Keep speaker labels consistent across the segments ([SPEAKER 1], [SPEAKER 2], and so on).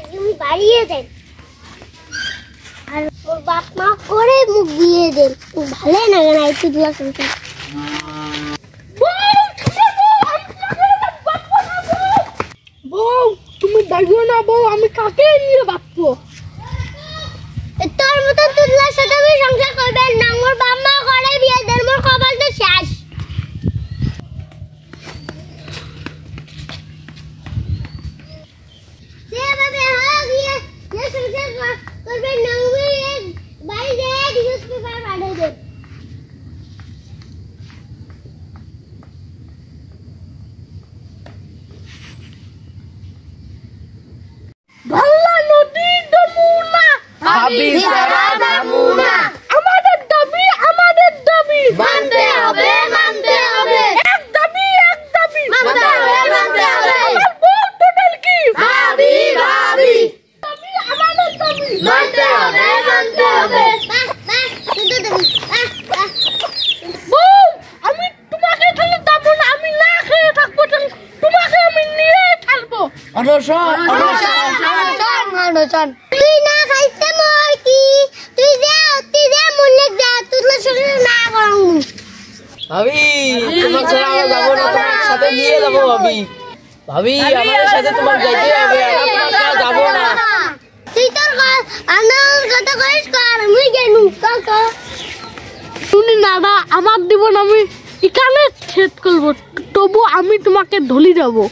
[SPEAKER 1] তুমি বাড়িয়ে দেন আর ওর বাপ মা করে মুখ দিয়ে দেন ভালো না কেন একটু দুলা শুনতে
[SPEAKER 2] বউ তুমি দাঁড়িয়ে না বউ আমি কাকে নিয়ে বাঁচবো
[SPEAKER 1] তোর মতো দুলার সাথে আমি সংসার করবেন না মোর বাপ মা করে বিয়ে দেন মোর কপাল তো শেষ যেভাবে হোক বিয়ে সংসার করবেন না আমি বাইরে নিউজ পেপার পাঠিয়ে দেন
[SPEAKER 2] ভাল্লা নদী যমুনা
[SPEAKER 3] ভাবি সারা যমুনা
[SPEAKER 2] আমাদের দাবি
[SPEAKER 3] মানতে হবে
[SPEAKER 2] এক দাবি
[SPEAKER 3] মানতে হবে
[SPEAKER 2] আমার বউ টোটাল কি
[SPEAKER 3] ভাবি
[SPEAKER 2] দাবি আমাদের দাবি
[SPEAKER 3] মানতে হবে
[SPEAKER 1] শুধু দেবি
[SPEAKER 2] বউ আমি তোমাকে ছেড়ে যাবো না আমি না খেয়ে থাকবো তোমাকে আমি নিয়ে থাকবো
[SPEAKER 3] অনশন
[SPEAKER 1] তুই না খাইতে মর কি তুই যা মনে যা তুই শুনে না করং
[SPEAKER 3] ভাবি তোমার ছাড়া আমরা যাবো না তোমার সাথে নিয়ে যাবো ভাবি আমাদের সাথে তোমার যাইতে হবে আমরা ছাড়া যাবো না
[SPEAKER 1] তুই তোর আনন্দ কত করিস কর মুই গেলু কাকা
[SPEAKER 2] তুমি নাদা আমার জীবন আমি এখানে ছেদ করবো তবু আমি তোমাকে ধলি যাবো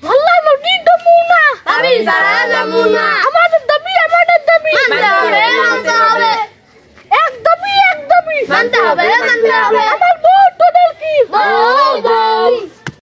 [SPEAKER 2] ভাল্লা নদী যমুনা
[SPEAKER 3] ভাবি সারা যমুনা
[SPEAKER 2] আমাদের দাবি
[SPEAKER 3] মানতে হবে
[SPEAKER 2] এক দাবি
[SPEAKER 3] মানতে হবে
[SPEAKER 2] আমার বউ টোটাল কি
[SPEAKER 3] বউ